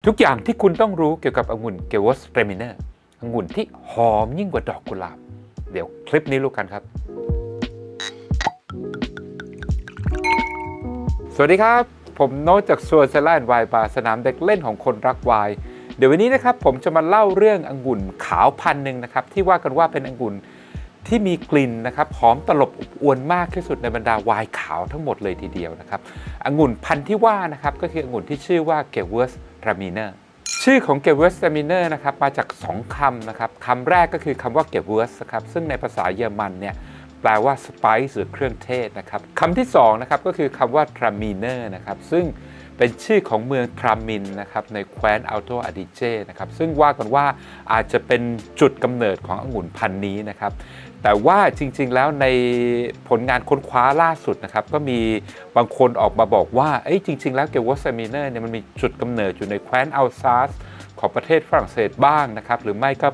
ทุกอย่างที่คุณต้องรู้เกี่ยวกับองุ่นเกวอสเรมิเนอร์องุ่นที่หอมยิ่งกว่าดอกกุหลาบเดี๋ยวคลิปนี้รู้กันครับสวัสดีครับผมโน้ตจากสวนเซล่าแอนด์ไวน์บาร์สนามเด็กเล่นของคนรักไวน์เดี๋ยววันนี้นะครับผมจะมาเล่าเรื่ององุ่นขาวพันธุ์หนึ่งนะครับที่ว่ากันว่าเป็นองุ่นที่มีกลิ่นนะครับหอมตลบอบอวลมากที่สุดในบรรดาไวน์ขาวทั้งหมดเลยทีเดียวนะครับองุ่นพันธุ์ที่ว่านะครับก็คือองุ่นที่ชื่อว่าเกวอสเรมิเนอร์ชื่อของเกวอสเรมิเนอร์นะครับมาจาก2คำนะครับคำแรกก็คือคำว่าเกวอสครับซึ่งในภาษาเยอรมันเนี่ยแปลว่าสไปซ์หรือเครื่องเทศนะครับคำที่2นะครับก็คือคำว่าทรามิเนอร์นะครับซึ่งเป็นชื่อของเมืองทรามินนะครับในแคว้นอัลโตอาดิเจนะครับซึ่งว่ากันว่าอาจจะเป็นจุดกำเนิดขององุ่นพันธุ์นี้นะครับแต่ว่าจริงๆแล้วในผลงานค้นคว้าล่าสุดนะครับก็มีบางคนออกมาบอกว่าจริงๆแล้วเกวอสเรมิเนอร์เนี่ยมันมีจุดกำเนิดอยู่ในแคว้นอัลซาสของประเทศฝรั่งเศสบ้างนะครับหรือไม่ก็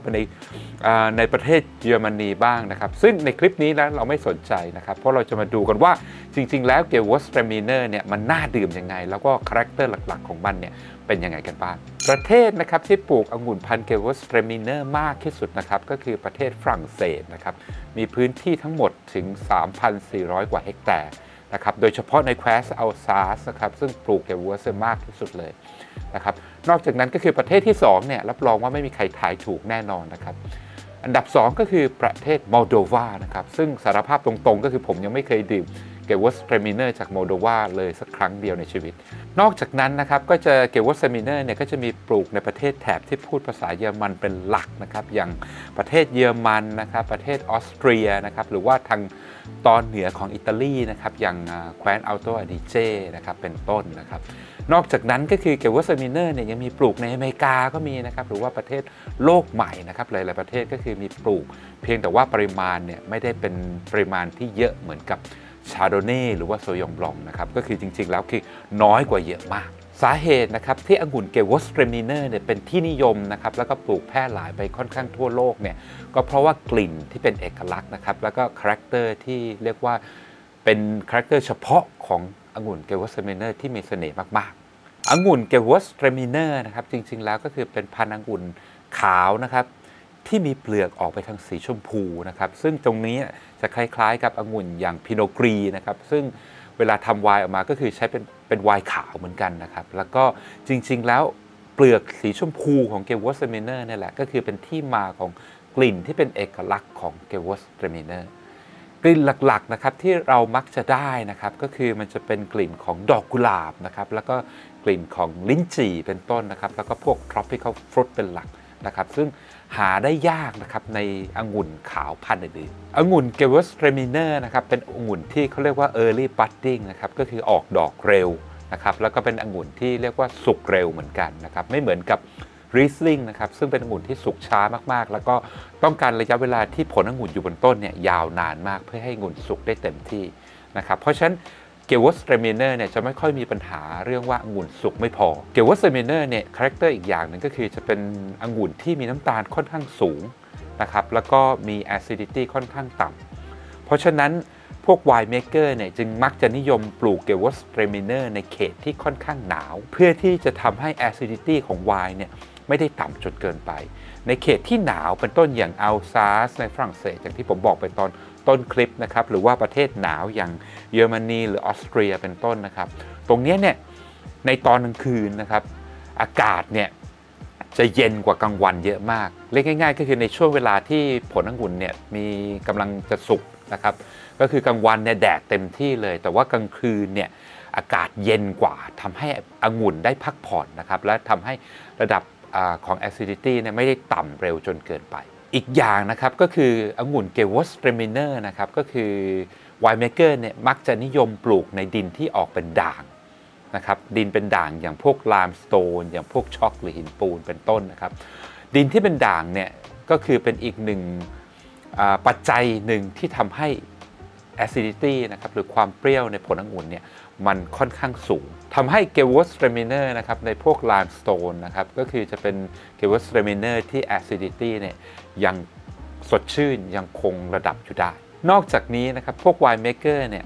ในประเทศเยอรมนีบ้างนะครับซึ่งในคลิปนี้นะเราไม่สนใจนะครับเพราะเราจะมาดูกันว่าจริงๆแล้วเกวอสเรมิเนอร์เนี่ยมันน่าดื่มยังไงแล้วก็คาแรคเตอร์หลักๆของมันเนี่ยเป็นยังไงกันบ้างประเทศนะครับที่ปลูกองุ่นพันธุ์เกวอสเรมิเนอร์มากที่สุดนะครับก็คือประเทศฝรั่งเศสนะครับมีพื้นที่ทั้งหมดถึง 3,400 กว่าเฮกแตร์นะครับโดยเฉพาะในแคว้นอัลซาสนะครับซึ่งปลูกเกวอสมากที่สุดเลยนะครับนอกจากนั้นก็คือประเทศที่2เนี่ยรับรองว่าไม่มีใครทายถูกแน่นอนนะครับอันดับ2ก็คือประเทศโมลโดวานะครับซึ่งสารภาพตรงๆก็คือผมยังไม่เคยดื่มเกวอสเรมิเนอร์จากโมลโดวาเลยสักครั้งเดียวในชีวิตนอกจากนั้นนะครับก็จะเกวอสเรมิเนอร์เนี่ยก็จะมีปลูกในประเทศแถบที่พูดภาษาเยอรมันเป็นหลักนะครับอย่างประเทศเยอรมันนะครับประเทศออสเตรียนะครับหรือว่าทางตอนเหนือของอิตาลีนะครับอย่างแคว้นอัลโตอาดิเจนะครับเป็นต้นนะครับนอกจากนั้นก็คือเกวอสเรมิเนอร์เนี่ยยังมีปลูกในอเมริกาก็มีนะครับหรือว่าประเทศโลกใหม่นะครับหลายๆประเทศก็คือมีปลูกเพียงแต่ว่าปริมาณเนี่ยไม่ได้เป็นปริมาณที่เยอะเหมือนกับชาโดเน่หรือว่าโซยองบลองนะครับก็คือจริงๆแล้วคือน้อยกว่าเยอะมากสาเหตุนะครับที่องุ่นเกวอสเรมิเนอร์เนี่ยเป็นที่นิยมนะครับแล้วก็ปลูกแพร่หลายไปค่อนข้างทั่วโลกเนี่ยก็เพราะว่ากลิ่นที่เป็นเอกลักษณ์นะครับแล้วก็คาแรคเตอร์ที่เรียกว่าเป็นคาแรคเตอร์เฉพาะขององุ่นเกวอสเรมิเนอร์ที่มีเสน่ห์มากๆองุ่นเกวอสเรมิเนอร์นะครับจริงๆแล้วก็คือเป็นพันธุ์องุ่นขาวนะครับที่มีเปลือกออกไปทางสีชมพูนะครับซึ่งตรงนี้จะคล้ายๆกับองุ่นอย่างพิโนกรีนะครับซึ่งเวลาทำไวน์ออกมาก็คือใช้เป็นไวน์ขาวเหมือนกันนะครับแล้วก็จริงๆแล้วเปลือกสีชมพูของเกวอสเรมิเนอร์นี่แหละก็คือเป็นที่มาของกลิ่นที่เป็นเอกลักษณ์ของเกวอสเรมิเนอร์กลิ่นหลักๆนะครับที่เรามักจะได้นะครับก็คือมันจะเป็นกลิ่นของดอกกุหลาบนะครับแล้วก็กลิ่นของลิ้นจี่เป็นต้นนะครับแล้วก็พวก tropical fruit เป็นหลักนะครับซึ่งหาได้ยากนะครับในองุ่นขาวพันธุ์อื่นๆองุ่นเกวอสเรมิเนอร์นะครับเป็นองุ่นที่เขาเรียกว่า early budding นะครับก็คือออกดอกเร็วนะครับแล้วก็เป็นองุ่นที่เรียกว่าสุกเร็วเหมือนกันนะครับไม่เหมือนกับริสลิงนะครับซึ่งเป็นองุ่นที่สุกช้ามากๆแล้วก็ต้องการระยะเวลาที่ผลองุ่นอยู่บนต้นเนี่ยยาวนานมากเพื่อให้องุ่นสุกได้เต็มที่นะครับเพราะฉะนั้นเกวอสเรมิเนอร์เนี่ยจะไม่ค่อยมีปัญหาเรื่องว่าองุ่นสุกไม่พอเกวอสเรมิเนอร์เนี่ยคาแรคเตอร์อีกอย่างหนึ่งก็คือจะเป็นองุ่นที่มีน้ำตาลค่อนข้างสูงนะครับแล้วก็มี acidity ค่อนข้างต่ำเพราะฉะนั้นพวกไวน์เมกเกอร์เนี่ยจึงมักจะนิยมปลูกเกวอสเรมิเนอร์ในเขตที่ค่อนข้างหนาวเพื่อที่จะทำให้ acidity ของไวน์เนี่ยไม่ได้ต่ำจนเกินไปในเขตที่หนาวเป็นต้นอย่างอัลซาสในฝรั่งเศสอย่างที่ผมบอกไปตอนต้นคลิปนะครับหรือว่าประเทศหนาวอย่างเยอรมนีหรือออสเตรียเป็นต้นนะครับตรงนี้เนี่ยในตอนกลางคืนนะครับอากาศเนี่ยจะเย็นกว่ากลางวันเยอะมากเรียกง่ายๆก็คือในช่วงเวลาที่ผลองุ่นเนี่ยมีกำลังจะสุกนะครับก็คือกลางวันเนี่ยแดดเต็มที่เลยแต่ว่ากลางคืนเนี่ยอากาศเย็นกว่าทำให้องุ่นได้พักผ่อนนะครับและทำให้ระดับของ acidity เนี่ยไม่ได้ต่ำเร็วจนเกินไปอีกอย่างนะครับก็คือองุ่นเกวอสเรมิเนอร์นะครับก็คือไวน์เมกเกอร์เนี่ยมักจะนิยมปลูกในดินที่ออกเป็นด่างนะครับดินเป็นด่างอย่างพวกไลม์สโตนอย่างพวกช็อกหรือหินปูนเป็นต้นนะครับดินที่เป็นด่างเนี่ยก็คือเป็นอีกหนึ่งปัจจัยหนึ่งที่ทำให้ acidity นะครับหรือความเปรี้ยวในผลองุ่นเนี่ยมันค่อนข้างสูงทำให้เกวอสเรมิเนอร์นะครับในพวกไลม์สโตนนะครับก็คือจะเป็นเกวอสเรมิเนอร์ที่ acidity เนี่ยยังสดชื่นยังคงระดับอยู่ได้นอกจากนี้นะครับพวกไวน์เมกเกอร์เนี่ย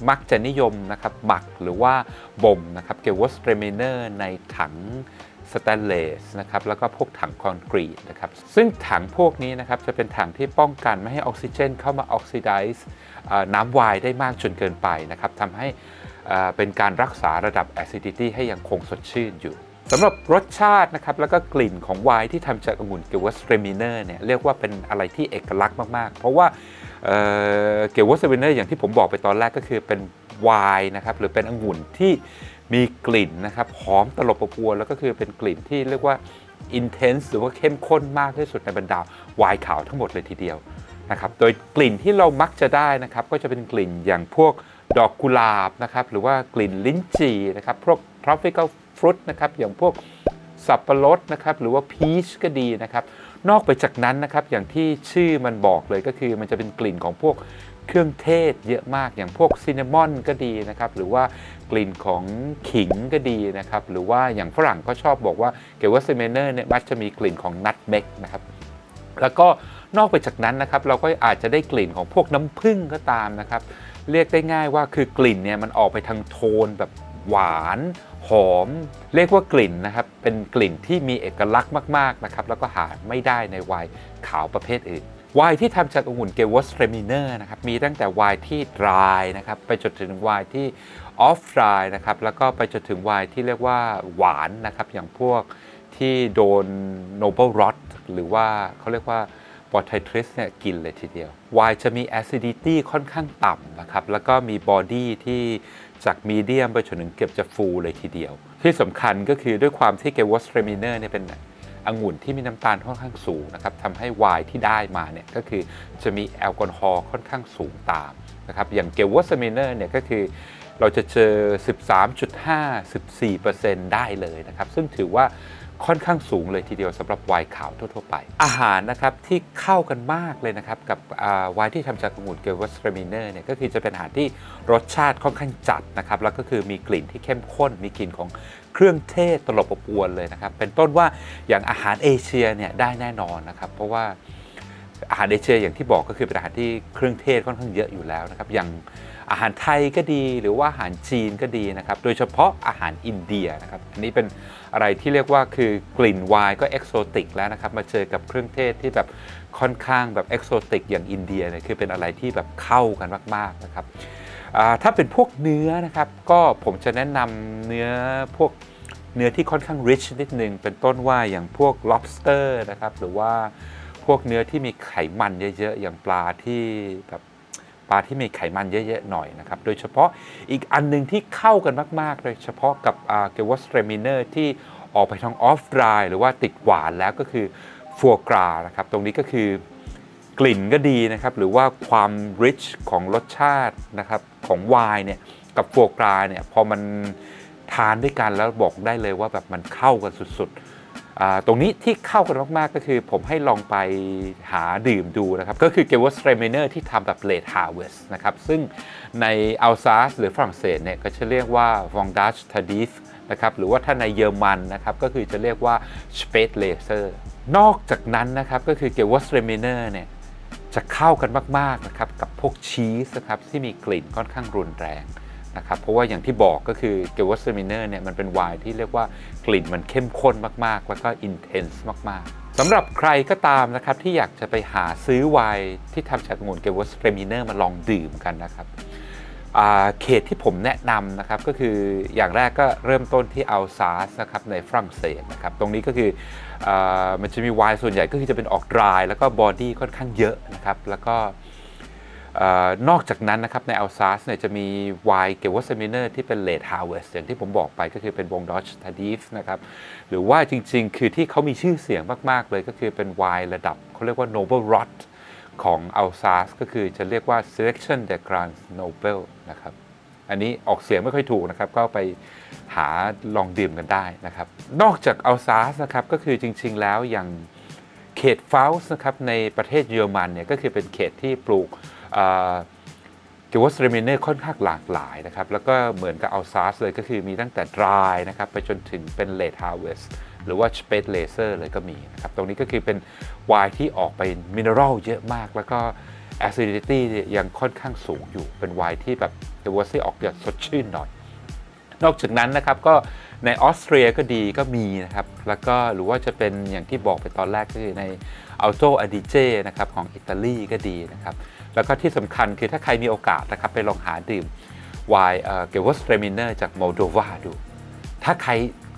มักจะนิยมนะครับหมักหรือว่าบ่มนะครับเกวอสเรมิเนอร์ในถัง สแตนเลสนะครับแล้วก็พวกถังคอนกรีตนะครับซึ่งถังพวกนี้นะครับจะเป็นถังที่ป้องกันไม่ให้ออกซิเจนเข้ามาออกซิไดซ์น้ำไวน์ได้มากจนเกินไปนะครับทำให้เป็นการรักษาระดับ acidity ให้ยังคงสดชื่นอยู่สำหรับรสชาตินะครับแล้วก็กลิ่นของไวน์ที่ทำจากองุ่นเกวสเรมิเนอร์เนี่ยเรียกว่าเป็นอะไรที่เอกลักษณ์มากๆเพราะว่าเกวสเรมิเนอร์อย่างที่ผมบอกไปตอนแรกก็คือเป็นไวน์นะครับหรือเป็นองุ่นที่มีกลิ่นนะครับหอมตลบอบอวนแล้วก็คือเป็นกลิ่นที่เรียกว่า intense หรือว่าเข้มข้นมากที่สุดในบรรดาไวน์ขาวทั้งหมดเลยทีเดียวนะครับโดยกลิ่นที่เรามักจะได้นะครับก็จะเป็นกลิ่นอย่างพวกดอกกุหลาบนะครับหรือว่ากลิ่นลิ้นจี่นะครับพวก tropical fruit นะครับอย่างพวกสับปะรดนะครับหรือว่าพีชก็ดีนะครับนอกไปจากนั้นนะครับอย่างที่ชื่อมันบอกเลยก็คือมันจะเป็นกลิ่นของพวกเครื่องเทศเยอะมากอย่างพวกซินนามอนก็ดีนะครับหรือว่ากลิ่นของขิงก็ดีนะครับหรือว่าอย่างฝรั่งก็ชอบบอกว่าเกวสเมเนอร์เนี่ยมักจะมีกลิ่นของนัทเมกนะครับแล้วก็นอกไปจากนั้นนะครับเราก็อาจจะได้กลิ่นของพวกน้ำผึ้งก็ตามนะครับเรียกได้ง่ายว่าคือกลิ่นเนี่ยมันออกไปทางโทนแบบหวานหอมเรียกว่ากลิ่นนะครับเป็นกลิ่นที่มีเอกลักษณ์มากๆนะครับแล้วก็หาไม่ได้ในไวน์ขาวประเภทอื่นไวน์ที่ทำจากองุ่นเกวสเรมิเนอร์นะครับมีตั้งแต่ไวน์ที่ dry นะครับไปจนถึงไวน์ที่ off dry นะครับแล้วก็ไปจนถึงไวน์ที่เรียกว่าหวานนะครับอย่างพวกที่โดน noble rot หรือว่าเขาเรียกว่าบอไททริสเนี่ยกินเลยทีเดียวไวน์จะมี acidity ค่อนข้างต่ำนะครับแล้วก็มี body ที่จากมีเดียมไปจนถึงเกือบจะฟูเลยทีเดียวที่สำคัญก็คือด้วยความที่เกวสเรมิเนอร์เนี่ยเป็นองุ่นที่มีน้ำตาลค่อนข้างสูงนะครับทำให้ไวน์ที่ได้มาเนี่ยก็คือจะมีแอลกอฮอล์ค่อนข้างสูงตามนะครับอย่างเกวสเรมิเนอร์เนี่ยก็คือเราจะเจอ 13.5-14% ได้เลยนะครับซึ่งถือว่าค่อนข้างสูงเลยทีเดียวสำหรับไวน์ขาวทั่วๆไปอาหารนะครับที่เข้ากันมากเลยนะครับกับไวน์ที่ทำจากองุ่นเกวสเรมิเนอร์เนี่ยก็คือจะเป็นอาหารที่รสชาติค่อนข้างจัดนะครับแล้วก็คือมีกลิ่นที่เข้มข้นมีกลิ่นของเครื่องเทศตลบอบอวนเลยนะครับเป็นต้นว่าอย่างอาหารเอเชียเนี่ยได้แน่นอนนะครับเพราะว่าอาหารเอเชียอย่างที่บอกก็คือเป็นอาหารที่เครื่องเทศค่อนข้างเยอะอยู่แล้วนะครับอย่างอาหารไทยก็ดีหรือว่าอาหารจีนก็ดีนะครับโดยเฉพาะอาหารอินเดียนะครับอันนี้เป็นอะไรที่เรียกว่าคือกลิ่นไวน์ก็เอกโซติกแล้วนะครับมาเจอกับเครื่องเทศที่แบบค่อนข้างแบบเอกโซติกอย่างอินเดียเนี่ยคือเป็นอะไรที่แบบเข้ากันมากๆนะครับถ้าเป็นพวกเนื้อนะครับก็ผมจะแนะนำเนื้อที่ค่อนข้าง rich นิดนึงเป็นต้นว่าอย่างพวก lobster นะครับหรือว่าพวกเนื้อที่มีไขมันเยอะๆอย่างปลาที่มีไขมันเยอะๆหน่อยนะครับโดยเฉพาะอีกอันนึงที่เข้ากันมากๆโดยเฉพาะกับเกวสเรมิเนอร์ที่ออกไปทางออฟดรายหรือว่าติดหวานแล้วก็คือฟัวกรานะครับตรงนี้ก็คือกลิ่นก็ดีนะครับหรือว่าความ rich ของรสชาตินะครับของไวน์เนี่ยกับฟัวกราเนี่ยพอมันทานด้วยกันแล้วบอกได้เลยว่าแบบมันเข้ากันสุดๆตรงนี้ที่เข้ากันมากๆก็คือผมให้ลองไปหาดื่มดูนะครับก็คือเกวสเรมิเนอร์ที่ทำแบบ late harvest นะครับซึ่งในอัลซาสหรือฝรั่งเศสเนี่ยก็จะเรียกว่า Vendange Tardif นะครับหรือว่าถ้าในเยอรมันนะครับก็คือจะเรียกว่า Spätlese นอกจากนั้นนะครับก็คือเกวสเรมิเนอร์เนี่ยจะเข้ากันมากๆนะครับกับพวกชีสนะครับที่มีกลิ่นค่อนข้างรุนแรงนะครับเพราะว่าอย่างที่บอกก็คือเกวสเรมิเนอร์เนี่ยมันเป็นไวน์ที่เรียกว่ากลิ่นมันเข้มข้นมากๆแล้วก็อินเทนส์มากๆสำหรับใครก็ตามนะครับที่อยากจะไปหาซื้อไวน์ที่ทำจากองุ่นเกวสเรมิเนอร์มาลองดื่มกันนะครับเขตที่ผมแนะนำนะครับก็คืออย่างแรกก็เริ่มต้นที่อัลซาสนะครับในฝรั่งเศสนะครับตรงนี้ก็คือมันจะมีไวน์ส่วนใหญ่ก็คือจะเป็นออกดรายแล้วก็บอดี้ค่อนข้างเยอะนะครับแล้วก็นอกจากนั้นนะครับในอัลซาสเนี่ยจะมีไวน์เกวสเรมิเนอร์ที่เป็น late harvest อย่างที่ผมบอกไปก็คือเป็นวงดอชทาดีฟนะครับหรือว่าจริงๆคือที่เขามีชื่อเสียงมากๆเลยก็คือเป็นไวน์ระดับเขาเรียกว่า noble rot ของอัลซาสก็คือจะเรียกว่า selection de grand noble นะครับอันนี้ออกเสียงไม่ค่อยถูกนะครับก็ไปหาลองดื่มกันได้นะครับนอกจากอัลซาสนะครับก็คือจริงๆแล้วอย่างเขตฟาวส์นะครับในประเทศเยอรมันเนี่ยก็คือเป็นเขตที่ปลูกเกวสเรมิเนอร์ค่อนข้างหลากหลายนะครับแล้วก็เหมือนกับอัลซาสเลยก็คือมีตั้งแต่ dry นะครับไปจนถึงเป็น late harvest หรือว่า Spätlese เลยก็มีนะครับตรงนี้ก็คือเป็นไวน์ที่ออกไปมินเนอรัลเยอะมากแล้วก็ acidity ยังค่อนข้างสูงอยู่เป็นไวน์ที่แบบเกวสที่ออกจะสดชื่นหน่อยนอกจากนั้นนะครับก็ ในออสเตรียก็ดีก็มีนะครับแล้วก็หรือว่าจะเป็นอย่างที่บอกไปตอนแรกก็คือใน Alto Adige นะครับของอิตาลีก็ดีนะครับแล้วก็ที่สำคัญคือถ้าใครมีโอกาสนะครับไปลองหาดื่มไวน์เกวอสเตรมิเนอร์จากโมลโดวาดูถ้าใคร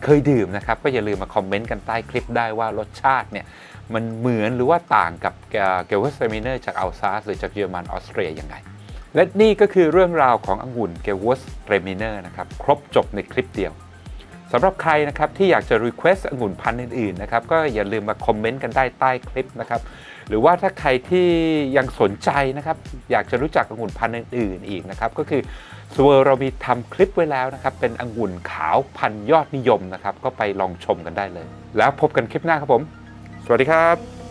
เคยดื่มนะครับก็อย่าลืมมาคอมเมนต์กันใต้คลิปได้ว่ารสชาติเนี่ยมันเหมือนหรือว่าต่างกับเกวอสเตรมิเนอร์จากอัลซาสหรือจากเยอรมันออสเตรียยังไงและนี่ก็คือเรื่องราวขององุ่นเกวอสเตรมิเนอร์นะครับครบจบในคลิปเดียวสำหรับใครนะครับที่อยากจะ request องุ่นพันธุ์อื่นๆนะครับก็อย่าลืมมาคอมเมนต์กันได้ใต้คลิปนะครับหรือว่าถ้าใครที่ยังสนใจนะครับอยากจะรู้จักองุ่นพันธุ์อื่นๆอีกนะครับก็คือสเวอร์เรามีทำคลิปไว้แล้วนะครับเป็นองุ่นขาวพันธุ์ยอดนิยมนะครับก็ไปลองชมกันได้เลยแล้วพบกันคลิปหน้าครับผมสวัสดีครับ